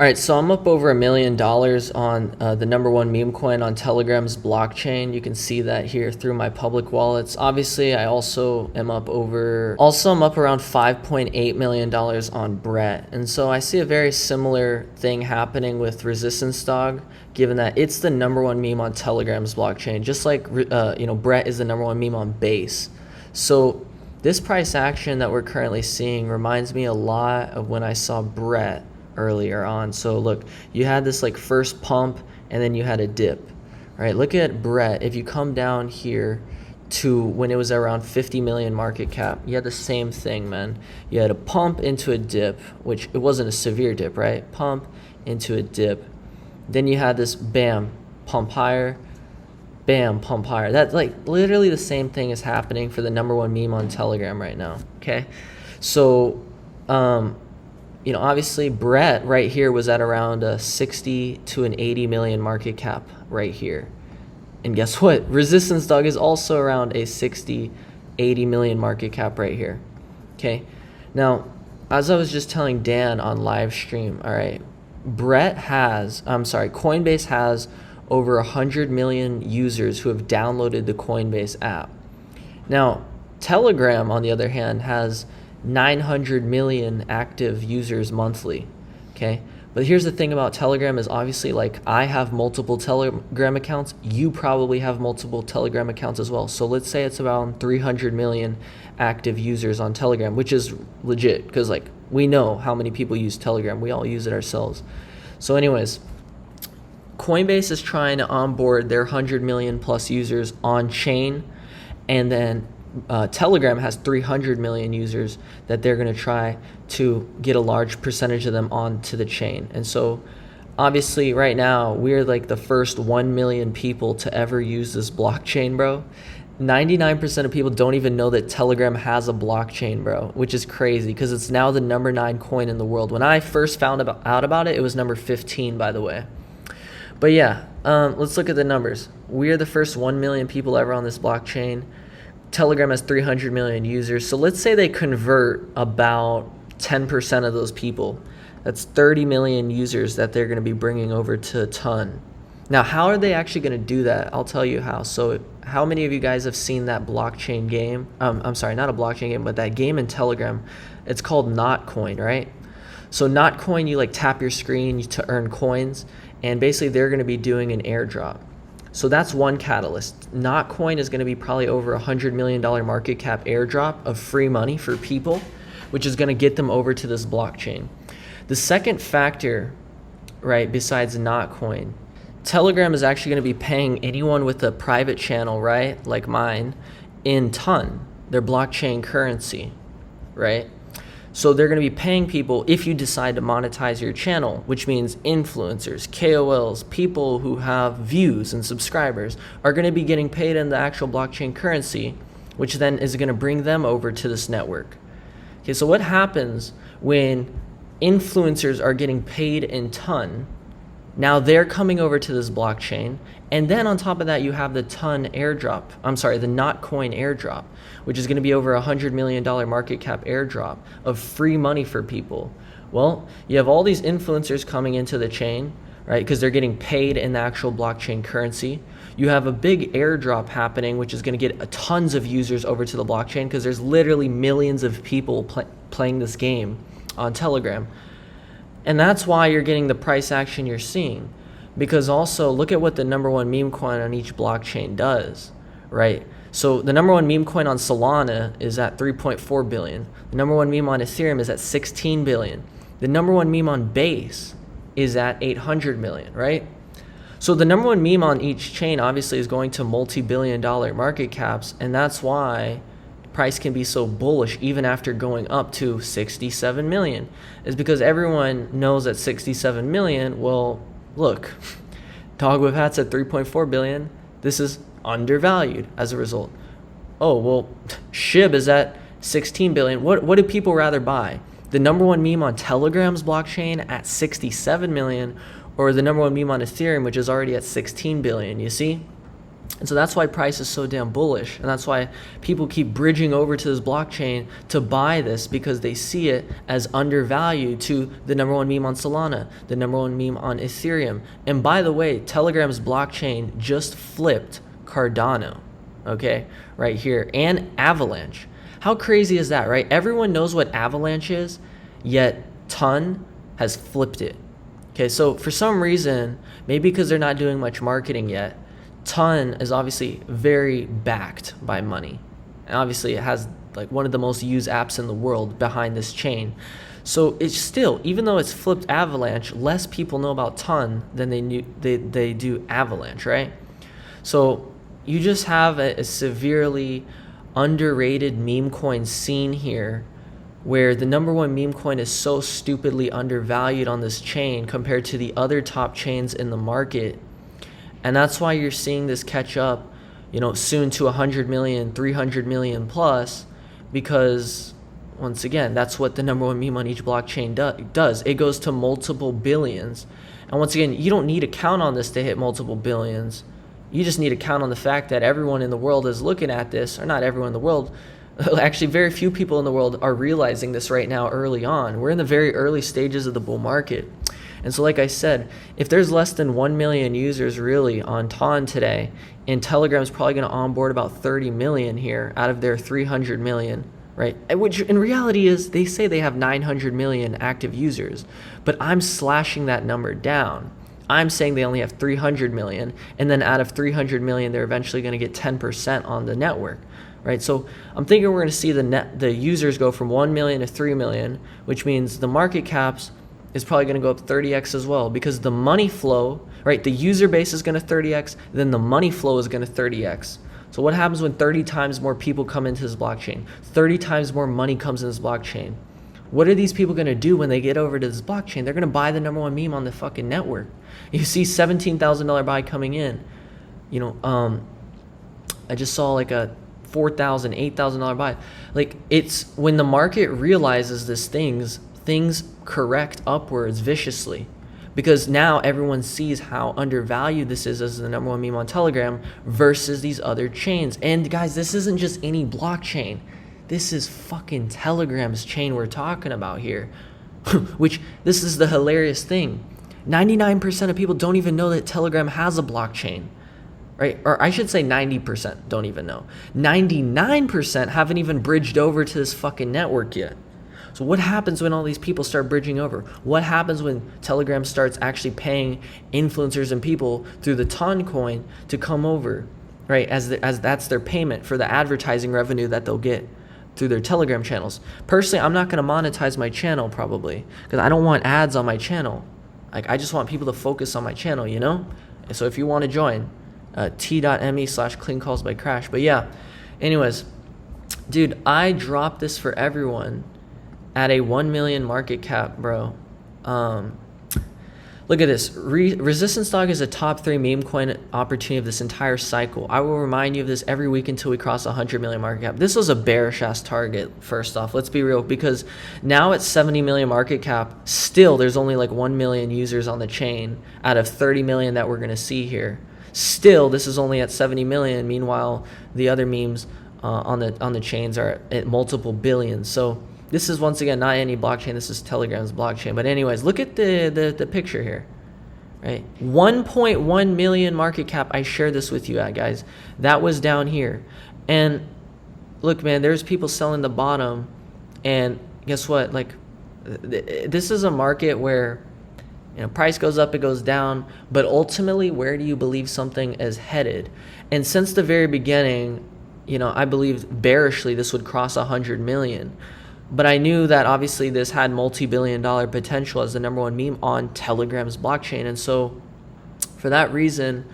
All right, so I'm up over $1 million on the number one meme coin on Telegram's blockchain. You can see that here through my public wallets. Obviously, I also am up around $5.8 million on Brett. And so I see a very similar thing happening with Resistance Dog, given that it's the number one meme on Telegram's blockchain, just like Brett is the number one meme on Base. So this price action that we're currently seeing reminds me a lot of when I saw Brett earlier on. So look, you had this like first pump and then you had a dip, right? Look at Brett. If you come down here to when it was around 50 million market cap, you had the same thing, man. You had a pump into a dip, which it wasn't a severe dip, right? Pump into a dip. Then you had this bam, pump higher, bam, pump higher. That's like literally the same thing is happening for the number one meme on Telegram right now, okay? So, obviously Brett right here was at around a 60 to an 80 million market cap right here. And guess what? Resistance Dog is also around a 60, 80 million market cap right here. Okay. Now, as I was just telling Dan on live stream, all right, Coinbase has over 100 million users who have downloaded the Coinbase app. Now, Telegram, on the other hand, has 900 million active users monthly, okay? But here's the thing about Telegram is obviously like I have multiple Telegram accounts. You probably have multiple Telegram accounts as well. So let's say it's around 300 million active users on Telegram, which is legit because like we know how many people use Telegram. We all use it ourselves. So anyways, Coinbase is trying to onboard their 100 million plus users on chain, and then Telegram has 300 million users that they're going to try to get a large percentage of them onto the chain. And so obviously right now we're like the first 1 million people to ever use this blockchain, bro. 99% of people don't even know that Telegram has a blockchain, bro, which is crazy because it's now the number 9 coin in the world. When I first found out about it, it was number 15, by the way. But yeah, let's look at the numbers. We're the first 1 million people ever on this blockchain. Telegram has 300 million users. So let's say they convert about 10% of those people. That's 30 million users that they're going to be bringing over to Ton. Now, how are they actually going to do that? I'll tell you how. So how many of you guys have seen that blockchain game? I'm sorry, not a blockchain game, but that game in Telegram. It's called Notcoin, right? So Notcoin, you like tap your screen to earn coins, and basically they're going to be doing an airdrop. So that's one catalyst. Notcoin is going to be probably over $100 million market cap airdrop of free money for people, which is going to get them over to this blockchain. The second factor, right, besides Notcoin, Telegram is actually going to be paying anyone with a private channel, right, like mine, in Ton, their blockchain currency, right? So they're going to be paying people if you decide to monetize your channel, which means influencers, KOLs, people who have views and subscribers are going to be getting paid in the actual blockchain currency, which then is going to bring them over to this network. Okay, so what happens when influencers are getting paid in Ton? Now they're coming over to this blockchain, and then on top of that, you have the Ton airdrop. I'm sorry, the Notcoin airdrop, which is going to be over $100 million market cap airdrop of free money for people. Well, you have all these influencers coming into the chain, right? Because they're getting paid in the actual blockchain currency. You have a big airdrop happening, which is going to get tons of users over to the blockchain because there's literally millions of people playing this game on Telegram. And that's why you're getting the price action you're seeing. Because also, look at what the number one meme coin on each blockchain does, right? So the number one meme coin on Solana is at 3.4 billion. The number one meme on Ethereum is at 16 billion. The number one meme on Base is at 800 million, right? So the number one meme on each chain obviously is going to multi-billion-dollar market caps, and that's why price can be so bullish even after going up to 67 million, is because everyone knows that 67 million, well, look, Dog with Hats at 3.4 billion, this is undervalued as a result. Oh, well, SHIB is at 16 billion. What do people rather buy? The number one meme on Telegram's blockchain at 67 million, or the number one meme on Ethereum, which is already at 16 billion, you see? And so that's why price is so damn bullish. And that's why people keep bridging over to this blockchain to buy this, because they see it as undervalued to the number one meme on Solana, the number one meme on Ethereum. And by the way, Telegram's blockchain just flipped Cardano, okay, right here, and Avalanche. How crazy is that, right? Everyone knows what Avalanche is, yet Ton has flipped it. Okay, so for some reason, maybe because they're not doing much marketing yet, Ton is obviously very backed by money. And obviously it has like one of the most used apps in the world behind this chain. So it's still, even though it's flipped Avalanche, less people know about Ton than they do Avalanche, right? So you just have a severely underrated meme coin scene here, where the number one meme coin is so stupidly undervalued on this chain compared to the other top chains in the market. And that's why you're seeing this catch up, soon to 100 million, 300 million plus, because once again, that's what the number one meme on each blockchain does. It goes to multiple billions. And once again, you don't need to count on this to hit multiple billions. You just need to count on the fact that everyone in the world is looking at this, or not everyone in the world, actually very few people in the world are realizing this right now early on. We're in the very early stages of the bull market. And so like I said, if there's less than 1 million users really on Ton today, and Telegram's probably going to onboard about 30 million here out of their 300 million, right? Which in reality is, they say they have 900 million active users, but I'm slashing that number down. I'm saying they only have 300 million, and then out of 300 million, they're eventually going to get 10% on the network, right? So I'm thinking we're going to see the users go from 1 million to 3 million, which means the market caps is probably going to go up 30x as well, because the money flow, right? The user base is going to 30x, then the money flow is going to 30x. So what happens when 30 times more people come into this blockchain? 30 times more money comes in this blockchain. What are these people going to do when they get over to this blockchain? They're going to buy the number one meme on the fucking network. You see $17,000 buy coming in. I just saw like a $4,000, $8,000 buy. Like, it's when the market realizes this things correct upwards viciously, because now everyone sees how undervalued this is as the number one meme on Telegram versus these other chains. And guys, this isn't just any blockchain. This is fucking Telegram's chain we're talking about here. Which, this is the hilarious thing. 99% of people don't even know that Telegram has a blockchain, right? Or I should say 90% don't even know. 99% haven't even bridged over to this fucking network yet. So what happens when all these people start bridging over? What happens when Telegram starts actually paying influencers and people through the Ton coin to come over, right? As that's their payment for the advertising revenue that they'll get through their Telegram channels. Personally, I'm not going to monetize my channel probably, because I don't want ads on my channel. Like, I just want people to focus on my channel, And so if you want to join, t.me/cleancallsbycrash. But yeah, anyways, dude, I dropped this for everyone at a 1 million market cap, bro. Look at this. Resistance Dog is a top 3 meme coin opportunity of this entire cycle. I will remind you of this every week until we cross 100 million market cap. This was a bearish ass target, first off. Let's be real, because now at 70 million market cap, still there's only like 1 million users on the chain out of 30 million that we're going to see here. Still, this is only at 70 million. Meanwhile, the other memes on the chains are at multiple billions. So this is, once again, not any blockchain. This is Telegram's blockchain. But anyways, look at the picture here, right? 1.1 million market cap. I shared this with you, guys. That was down here. And look, man, there's people selling the bottom. And guess what? Like, this is a market where, price goes up, it goes down. But ultimately, where do you believe something is headed? And since the very beginning, I believed bearishly this would cross 100 million. But I knew that obviously this had multi-billion-dollar potential as the number one meme on Telegram's blockchain. And so for that reason,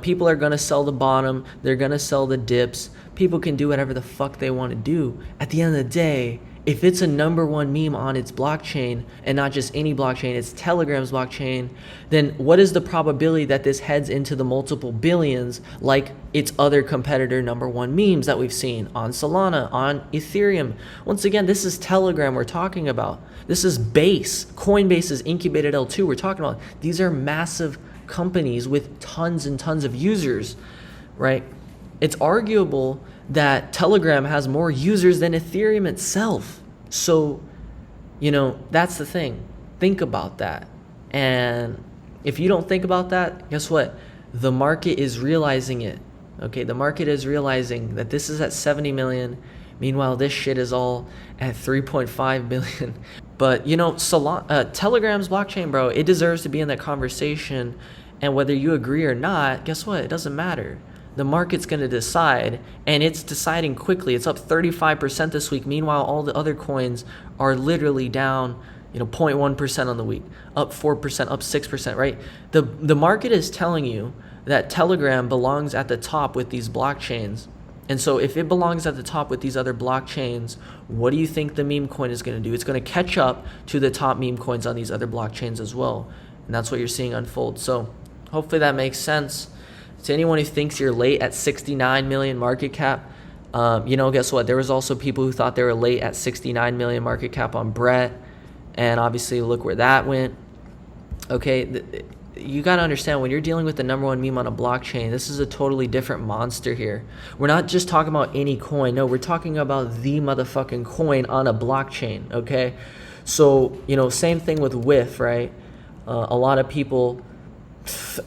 people are going to sell the bottom. They're going to sell the dips. People can do whatever the fuck they want to do. At the end of the day, if it's a number one meme on its blockchain, and not just any blockchain, it's Telegram's blockchain, then what is the probability that this heads into the multiple billions like its other competitor number one memes that we've seen on Solana, on Ethereum? Once again, this is Telegram we're talking about. This is Base. Coinbase's incubated L2 we're talking about. These are massive companies with tons and tons of users. right? It's arguable that Telegram has more users than Ethereum itself. So, that's the thing. Think about that. And if you don't think about that, guess what? The market is realizing it. Okay, the market is realizing that this is at 70 million. Meanwhile, this shit is all at 3.5 billion. But Telegram's blockchain, bro, it deserves to be in that conversation. And whether you agree or not, guess what? It doesn't matter. The market's going to decide, and it's deciding quickly. It's up 35% this week. Meanwhile, all the other coins are literally down 0.1% on the week, up 4%, up 6%, right? The market is telling you that Telegram belongs at the top with these blockchains. And so if it belongs at the top with these other blockchains, what do you think the meme coin is going to do? It's going to catch up to the top meme coins on these other blockchains as well. And that's what you're seeing unfold. So hopefully that makes sense. To anyone who thinks you're late at 69 million market cap, guess what? There was also people who thought they were late at 69 million market cap on Brett. And obviously look where that went. Okay, you got to understand, when you're dealing with the number one meme on a blockchain, this is a totally different monster here. We're not just talking about any coin. No, we're talking about the motherfucking coin on a blockchain, okay? So, same thing with WIF, right? A lot of people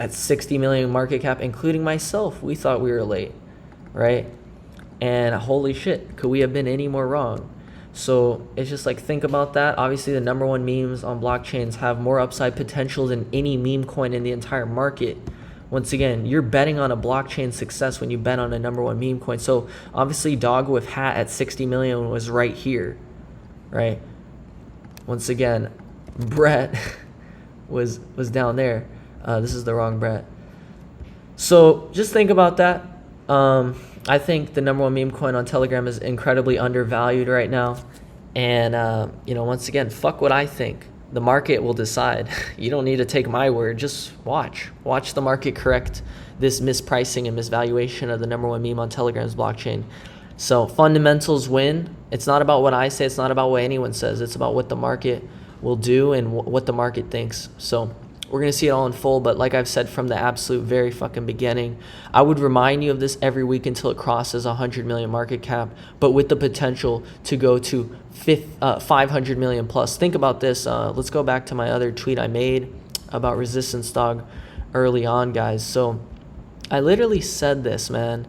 at 60 million market cap, including myself, we thought we were late, right? And holy shit, could we have been any more wrong? So it's just like, think about that. Obviously, the number one memes on blockchains have more upside potential than any meme coin in the entire market. Once again, you're betting on a blockchain success when you bet on a number one meme coin. So obviously, Dog with Hat at 60 million was right here, right? Once again, Brett was down there. This is the wrong Brett. So just think about that. I think the number one meme coin on Telegram is incredibly undervalued right now. And, once again, fuck what I think. The market will decide. You don't need to take my word. Just watch. Watch the market correct this mispricing and misvaluation of the number one meme on Telegram's blockchain. So fundamentals win. It's not about what I say. It's not about what anyone says. It's about what the market will do and what the market thinks. So we're going to see it all unfold, but like I've said from the absolute very fucking beginning, I would remind you of this every week until it crosses 100 million market cap, but with the potential to go to 500 million plus. Think about this. Let's go back to my other tweet I made about resistance dog early on, guys. So I literally said this, man,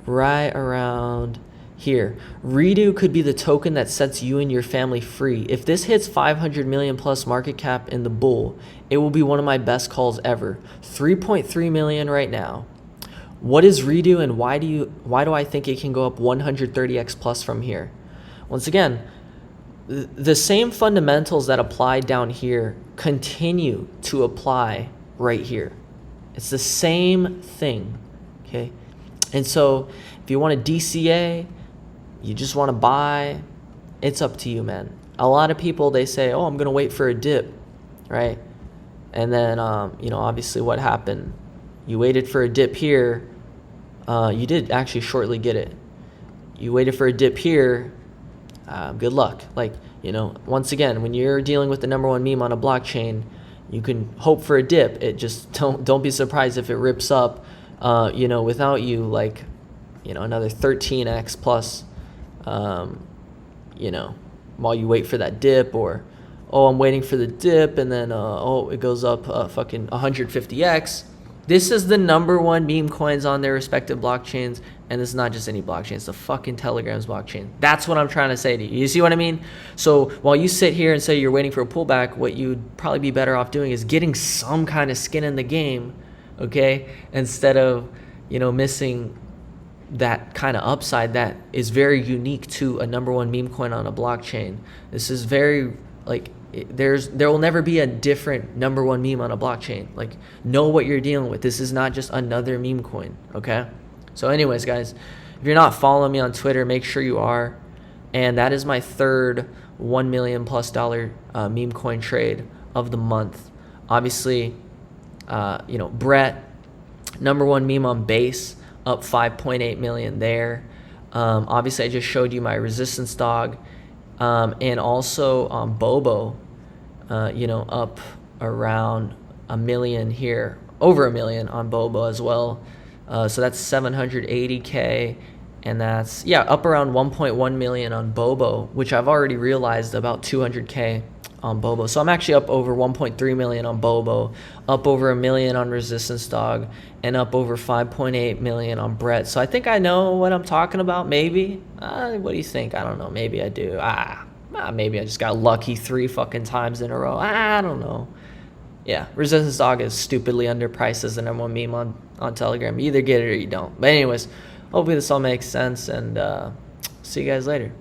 right around here. Redo could be the token that sets you and your family free. If this hits 500 million plus market cap in the bull, it will be one of my best calls ever. 3.3 million right now. What is Redo, and why do I think it can go up 130x plus from here? Once again, the same fundamentals that apply down here continue to apply right here. It's the same thing, okay? And so if you want a DCA, you just want to buy, it's up to you, man. A lot of people, they say, oh, I'm going to wait for a dip, right? And then, obviously what happened? You waited for a dip here. You did actually shortly get it. You waited for a dip here. Good luck. Once again, when you're dealing with the number one meme on a blockchain, you can hope for a dip. It just don't be surprised if it rips up, without you, another 13x plus, while you wait for that dip, or, oh, I'm waiting for the dip, and then, it goes up fucking 150x. This is the number one meme coins on their respective blockchains, and it's not just any blockchain, it's the fucking Telegram's blockchain. That's what I'm trying to say to you. You see what I mean? So while you sit here and say you're waiting for a pullback, what you'd probably be better off doing is getting some kind of skin in the game, okay? Instead of, missing that kind of upside that is very unique to a number one meme coin on a blockchain. This is very, there will never be a different number one meme on a blockchain. Know what you're dealing with. This is not just another meme coin, okay? So anyways, guys, if you're not following me on Twitter, make sure you are. And that is my third $1 million plus meme coin trade of the month. Obviously, Brett, number one meme on base, up 5.8 million there. Obviously, I just showed you my resistance dog. And also Bobo, up around $1 million here, over $1 million on Bobo as well. So that's 780K. And that's, yeah, up around 1.1 million on Bobo, which I've already realized about 200K on Bobo. So I'm actually up over 1.3 million on Bobo, up over a million on Resistance Dog, and up over 5.8 million on Brett. So I think I know what I'm talking about, maybe. What do you think? I don't know. Maybe I do. Maybe I just got lucky 3 fucking times in a row. I don't know. Yeah, Resistance Dog is stupidly underpriced as the #1 meme on Telegram. You either get it or you don't. But anyways, hopefully this all makes sense, and see you guys later.